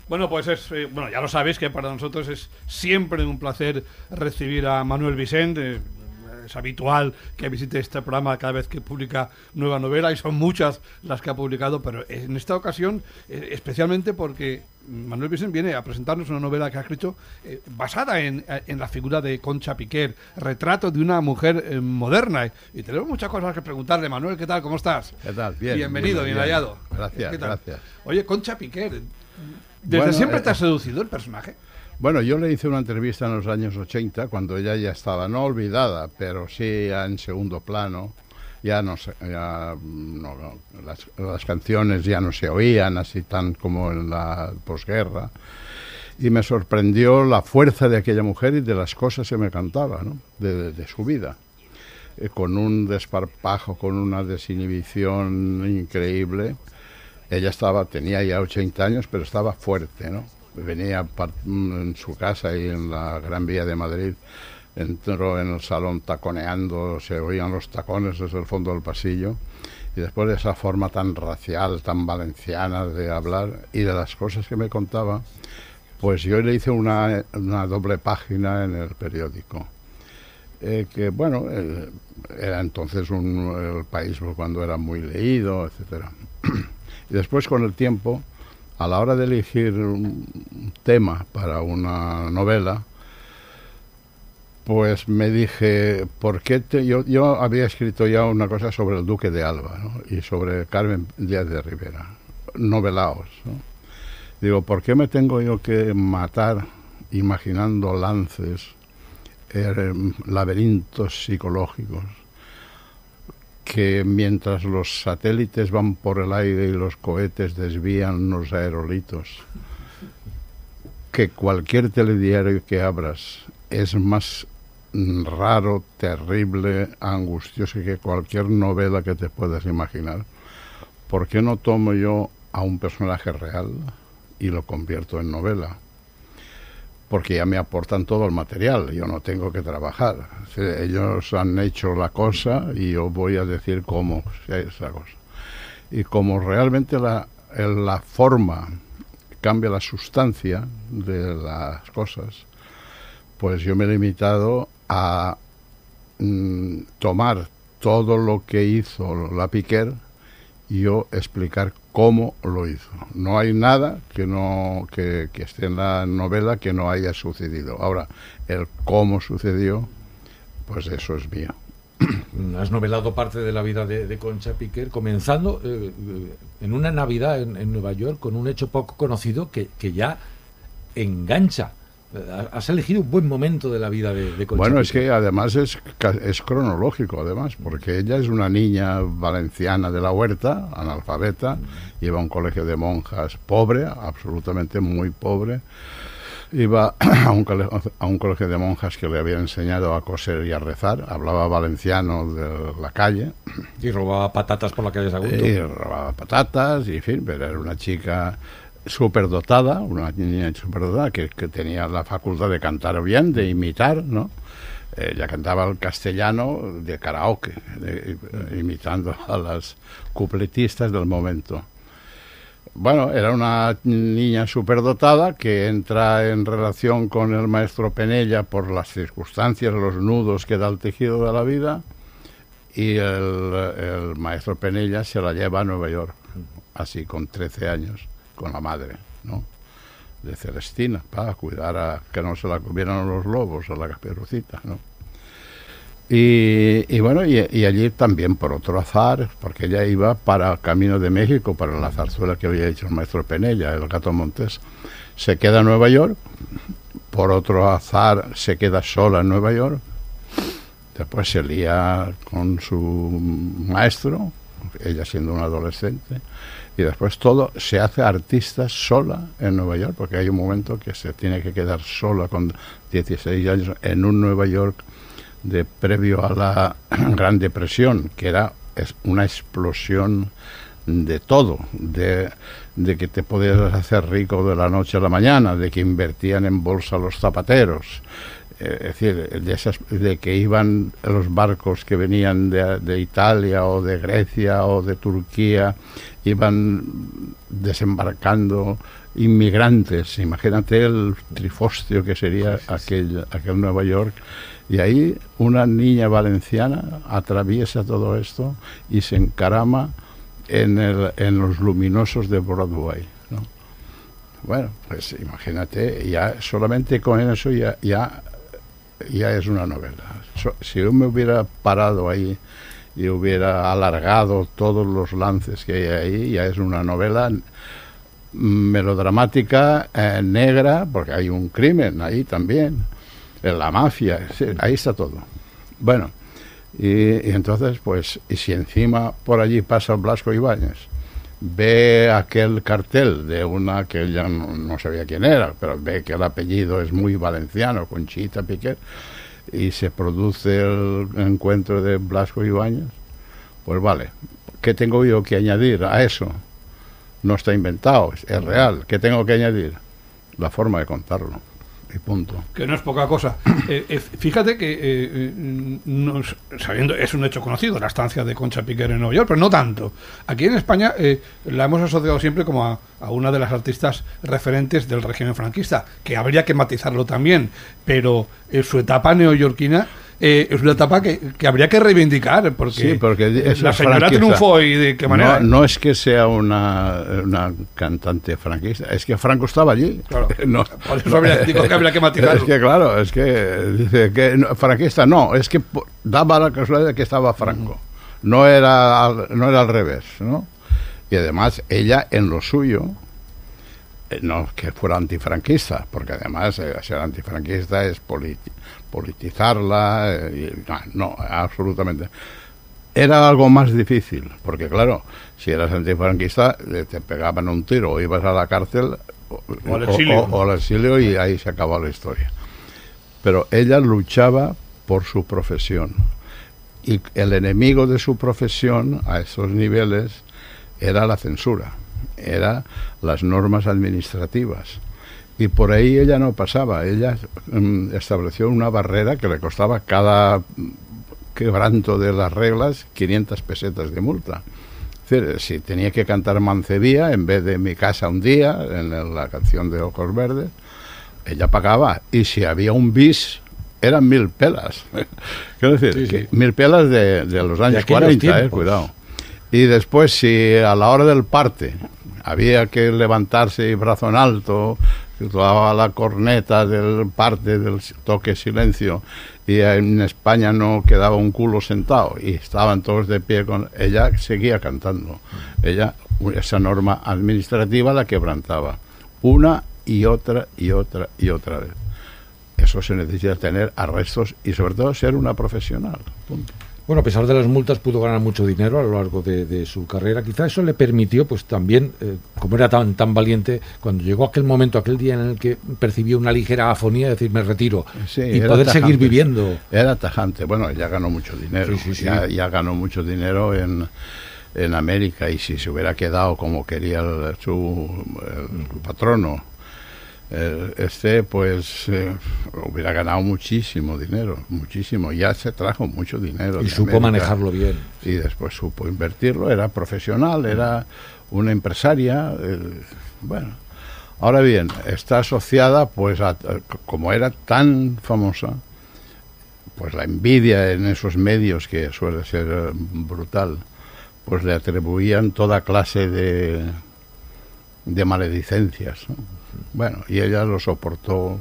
Bueno, pues bueno, ya lo sabéis que para nosotros es siempre un placer recibir a Manuel Vicente. Es habitual que visite este programa cada vez que publica nueva novela, y son muchas las que ha publicado, pero en esta ocasión especialmente porque Manuel Vicente viene a presentarnos una novela que ha escrito basada en la figura de Concha Piquer, retrato de una mujer moderna, y tenemos muchas cosas que preguntarle. Manuel, ¿qué tal? ¿Cómo estás? ¿Qué tal? Bien. Bienvenido, bien hallado. Gracias, gracias. Oye, Concha Piquer, ¿desde siempre te ha seducido el personaje? Bueno, yo le hice una entrevista en los años 80, cuando ella ya estaba, no olvidada, pero sí ya en segundo plano. Ya no sé, las canciones ya no se oían así tan como en la posguerra. Y me sorprendió la fuerza de aquella mujer y de las cosas que me cantaba, ¿no? de su vida. Con un desparpajo, con una desinhibición increíble. Ella tenía ya 80 años, pero estaba fuerte, ¿no? Venía en su casa y en la Gran Vía de Madrid, entró en el salón taconeando, se oían los tacones desde el fondo del pasillo, y después de esa forma tan racial, tan valenciana de hablar y de las cosas que me contaba, pues yo le hice una doble página en el periódico. Que bueno, era entonces El País cuando era muy leído, etcétera. Y después, con el tiempo, a la hora de elegir un tema para una novela, pues me dije, ¿por qué yo había escrito ya una cosa sobre el Duque de Alba, ¿no? Y sobre Carmen Díaz de Rivera, novelaos, ¿no? Digo, ¿por qué me tengo yo que matar imaginando lances, laberintos psicológicos, que mientras los satélites van por el aire y los cohetes desvían los aerolitos, que cualquier telediario que abras es más raro, terrible, angustioso que cualquier novela que te puedas imaginar? ¿Por qué no tomo yo a un personaje real y lo convierto en novela? Porque ya me aportan todo el material, yo no tengo que trabajar. Ellos han hecho la cosa y yo voy a decir cómo es esa cosa. Y como realmente la forma cambia la sustancia de las cosas, pues yo me he limitado a tomar todo lo que hizo la Piquer y yo explicar cómo lo hizo. No hay nada que esté en la novela que no haya sucedido. Ahora, el cómo sucedió, pues eso es mío. Has novelado parte de la vida de Concha Piquer, comenzando en una Navidad en Nueva York con un hecho poco conocido que ya engancha. Has elegido un buen momento de la vida de Concha Bueno, Piquer. es que además es cronológico, además, porque ella es una niña valenciana de la Huerta, analfabeta, iba a un colegio de monjas pobre, absolutamente muy pobre. Iba a un colegio de monjas que le habían enseñado a coser y a rezar, hablaba valenciano de la calle. Y robaba patatas por la calle Sagunto. Y robaba patatas, y en fin, pero era una chica superdotada, una niña superdotada que tenía la facultad de cantar bien, de imitar, ¿no? Ella cantaba el castellano de karaoke, imitando a las cupletistas del momento. Bueno, era una niña superdotada que entra en relación con el maestro Penella por las circunstancias, los nudos que da el tejido de la vida, y el maestro Penella se la lleva a Nueva York, así con 13 años, con la madre, ¿no?, de Celestina, para cuidar a que no se la comieran los lobos, a la Caperucita, ¿no? Y bueno, y allí también por otro azar, porque ella iba para Camino de México, para la zarzuela que había hecho el maestro Penella, el Gato Montés, se queda en Nueva York, por otro azar se queda sola en Nueva York, después se lía con su maestro, ella siendo una adolescente, y después todo se hace artista sola en Nueva York, porque hay un momento que se tiene que quedar sola con 16 años en un Nueva York previo a la Gran Depresión, que era una explosión de todo, de que te podías hacer rico de la noche a la mañana, de que invertían en bolsa los zapateros, es decir, de que iban los barcos que venían de Italia o de Grecia o de Turquía, iban desembarcando inmigrantes. Imagínate el trifostio que sería aquel Nueva York. Y ahí una niña valenciana atraviesa todo esto y se encarama en los luminosos de Broadway, ¿no? Bueno, pues imagínate, ya solamente con eso ya es una novela. Si yo me hubiera parado ahí y hubiera alargado todos los lances que hay ahí, ya es una novela melodramática, negra, porque hay un crimen ahí también, la mafia, ahí está todo. Bueno, y entonces, pues, y si encima por allí pasa Blasco Ibáñez, ve aquel cartel de una que ella no sabía quién era, pero ve que el apellido es muy valenciano, Conchita Piquer, y se produce el encuentro de Blasco Ibáñez, pues vale, ¿qué tengo yo que añadir a eso? No está inventado, es real. ¿Qué tengo que añadir? La forma de contarlo. Y punto. Que no es poca cosa. Fíjate que sabiendo, es un hecho conocido la estancia de Concha Piquer en Nueva York, pero no tanto. Aquí en España la hemos asociado siempre como a una de las artistas referentes del régimen franquista, que habría que matizarlo también, pero su etapa neoyorquina es una etapa que habría que reivindicar, porque, sí, porque la señora triunfó. ¿Y de qué manera? No es que sea una cantante franquista, es que Franco estaba allí. Claro. Por eso digo que habría que matizarlo. Es que claro, es que dice que franquista no, es que daba la casualidad de que estaba Franco. No era al revés, ¿no? Y además ella en lo suyo, no que fuera antifranquista, porque además ser antifranquista es politizarla, no, absolutamente. Era algo más difícil, porque claro, si eras antifranquista te pegaban un tiro o ibas a la cárcel o al exilio y ahí se acabó la historia. Pero ella luchaba por su profesión y el enemigo de su profesión a esos niveles era la censura, eran las normas administrativas. Y por ahí ella no pasaba, ella estableció una barrera que le costaba cada quebranto de las reglas 500 pesetas de multa. Es decir, si tenía que cantar Mancebía en vez de Mi casa un día, en la canción de Ojos Verdes, ella pagaba. Y si había un bis, eran 1000 pelas. Quiero decir, sí. 1000 pelas de los años 40, cuidado. Y después, si a la hora del parte había que levantarse y brazo en alto, tocaba la corneta del parte, del toque silencio, y en España no quedaba un culo sentado y estaban todos de pie, ella seguía cantando. Ella, esa norma administrativa la quebrantaba una y otra y otra y otra vez. Eso se necesita tener arrestos y sobre todo ser una profesional. Punto. Bueno, a pesar de las multas pudo ganar mucho dinero a lo largo de su carrera. Quizá eso le permitió, pues también, como era tan valiente, cuando llegó aquel momento, aquel día en el que percibió una ligera afonía, decir, me retiro, sí, y poder tajante, seguir viviendo. Era tajante. Bueno, ya ganó mucho dinero. Sí. Ya ganó mucho dinero en América, y si se hubiera quedado como quería su patrono, pues hubiera ganado muchísimo dinero, muchísimo. Ya se trajo mucho dinero y supo América, manejarlo bien, y después supo invertirlo. Era profesional, era una empresaria. Bueno, ahora bien, está asociada, pues como era tan famosa, pues la envidia en esos medios, que suele ser brutal, pues le atribuían toda clase de maledicencias, ¿no? Bueno, y ella lo soportó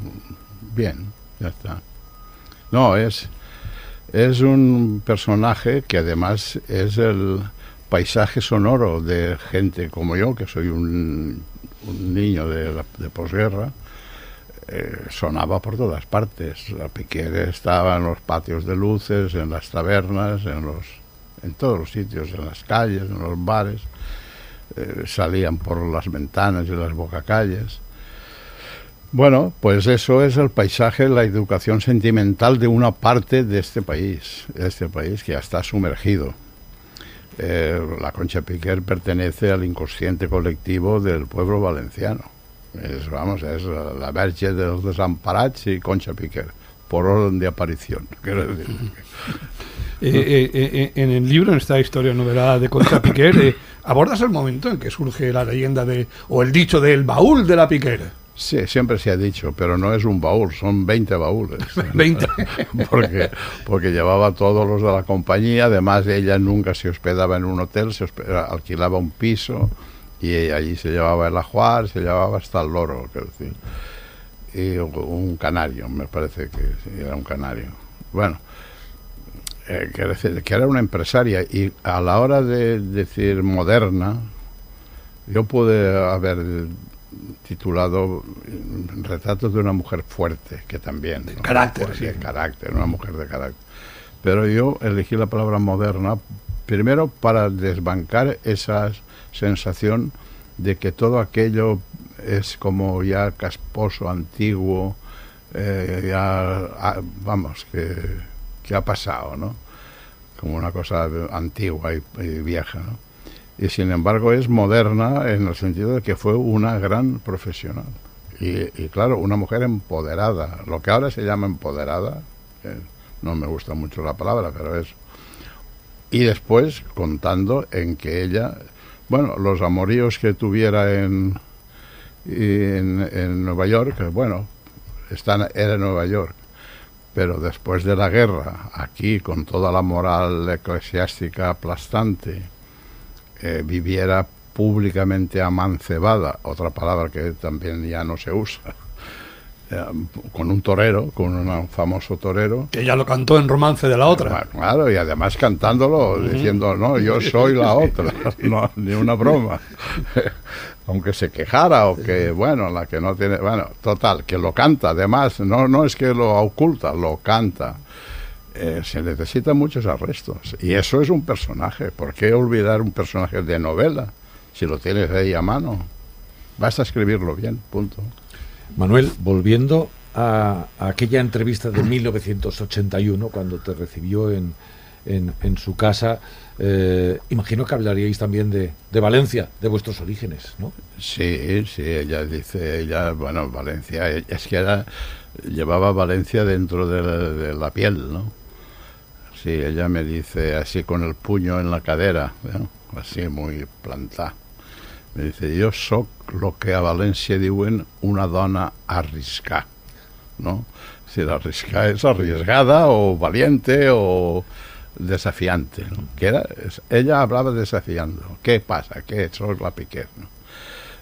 bien, ya está. No, es un personaje que además es el paisaje sonoro de gente como yo, que soy un niño de posguerra. Sonaba por todas partes. La Piquer estaba en los patios de luces, en las tabernas, en todos los sitios, en las calles, en los bares. Salían por las ventanas y las bocacalles. Bueno, pues eso es el paisaje, la educación sentimental de una parte de este país que ya está sumergido. La Concha Piquer pertenece al inconsciente colectivo del pueblo valenciano. Es la Verge de los Desamparats y Concha Piquer, por orden de aparición, quiero decir. En el libro, en esta historia novelada de Concha Piquer, ¿Abordas el momento en que surge la leyenda o el dicho del baúl de la Piquer? Sí, siempre se ha dicho, pero no es un baúl, son 20 baúles. 20. porque llevaba todos los de la compañía, además ella nunca se hospedaba en un hotel, alquilaba un piso y allí se llevaba el ajuar, se llevaba hasta el loro, quiero decir. Y un canario, me parece que sí, era un canario. Bueno, quiero decir que era una empresaria y a la hora de decir moderna, yo pude haber titulado Retratos de una mujer fuerte, que también, de ¿no? carácter, de carácter, una mujer de carácter. Pero yo elegí la palabra moderna primero para desbancar esa sensación de que todo aquello es como ya casposo, antiguo, vamos, que ha pasado, ¿no? Como una cosa antigua y vieja, ¿no? Y sin embargo es moderna en el sentido de que fue una gran profesional. Y claro, una mujer empoderada, lo que ahora se llama empoderada, no me gusta mucho la palabra, pero es... Y después contando en que ella, bueno, los amoríos que tuviera en Nueva York, bueno, era Nueva York, pero después de la guerra, aquí con toda la moral eclesiástica aplastante, viviera públicamente amancebada, otra palabra que también ya no se usa, con un torero, con un famoso torero. Que ya lo cantó en Romance de la Otra. Claro, y además cantándolo, diciendo, no, yo soy la otra, no, ni una broma. Aunque se quejara o que, bueno, la que no tiene, bueno, total, que lo canta, además, no es que lo oculta, lo canta. Se necesitan muchos arrestos y eso es un personaje. ¿Por qué olvidar un personaje de novela si lo tienes ahí a mano? Basta escribirlo bien, punto. Manuel, volviendo a aquella entrevista de 1981 cuando te recibió en su casa, imagino que hablaríais también de Valencia, de vuestros orígenes, ¿no? Sí, ella dice, bueno, Valencia, es que llevaba Valencia dentro de la piel, ¿no? Sí, ella me dice así con el puño en la cadera, ¿no? Así muy plantá. Me dice, yo soc lo que a València diuen una dona arriscada, ¿no? Si la arriscada es arriesgada o valiente o desafiante, ¿no? Ella hablaba desafiando. ¿Qué pasa? ¿Qué soy la Piquer, ¿no?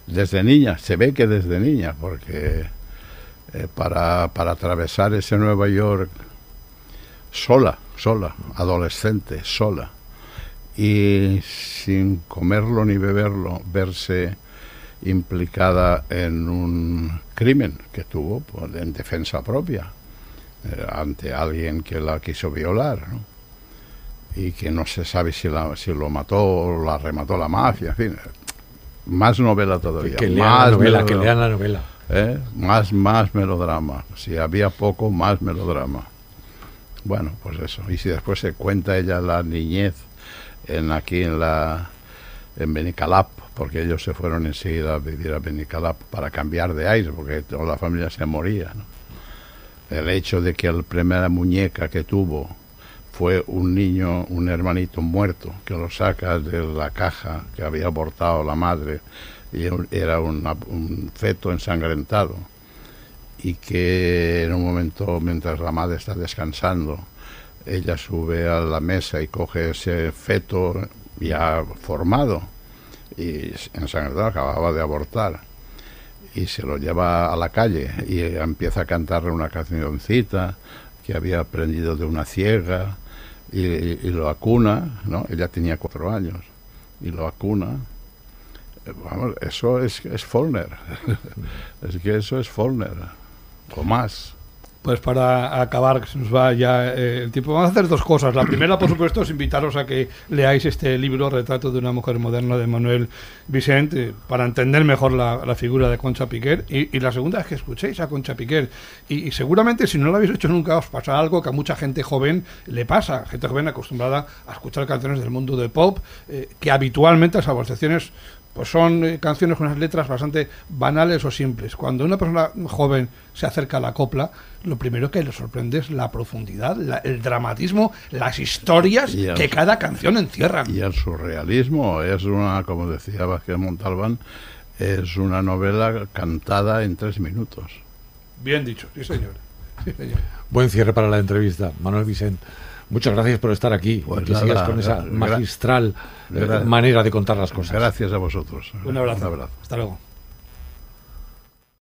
Desde niña, se ve que desde niña, porque para atravesar ese Nueva York sola, adolescente, sola, y sin comerlo ni beberlo, verse implicada en un crimen que tuvo en defensa propia, ante alguien que la quiso violar, ¿no? Y que no se sabe si lo mató o la remató la mafia, en fin, más novela todavía. Que lean la novela. Más melodrama. Si había poco, más melodrama. Bueno, pues eso. Y si después se cuenta ella la niñez aquí en Benicalap, porque ellos se fueron enseguida a vivir a Benicalap para cambiar de aire, porque toda la familia se moría, ¿no? El hecho de que la primera muñeca que tuvo fue un niño, un hermanito muerto, que lo saca de la caja que había abortado la madre, y era un feto ensangrentado, y que en un momento, mientras la madre está descansando, ella sube a la mesa y coge ese feto ya formado y ensangrentado, acababa de abortar, y se lo lleva a la calle y empieza a cantarle una cancioncita que había aprendido de una ciega, y lo acuna, ¿no? Ella tenía 4 años y lo acuna. Vamos, eso es Faulkner. Es que eso es Faulkner o más. Pues para acabar, que se nos va ya el tiempo, vamos a hacer 2 cosas. La primera, por supuesto, es invitaros a que leáis este libro, Retrato de una mujer moderna, de Manuel Vicent, para entender mejor la figura de Concha Piquer. Y la segunda es que escuchéis a Concha Piquer. Y seguramente, si no lo habéis hecho nunca, os pasa algo que a mucha gente joven le pasa. Gente joven acostumbrada a escuchar canciones del mundo del pop, que habitualmente, salvo excepciones pues son canciones con unas letras bastante banales o simples. Cuando una persona joven se acerca a la copla, lo primero que le sorprende es la profundidad, el dramatismo, las historias que cada canción encierra. Y el surrealismo es una, como decía Vázquez Montalbán, es una novela cantada en 3 minutos. Bien dicho, sí señor. Sí, señor. Buen cierre para la entrevista, Manuel Vicent. Muchas gracias por estar aquí. Pues que nada, sigas con esa magistral manera de contar las cosas. Gracias a vosotros. Un abrazo. Hasta luego.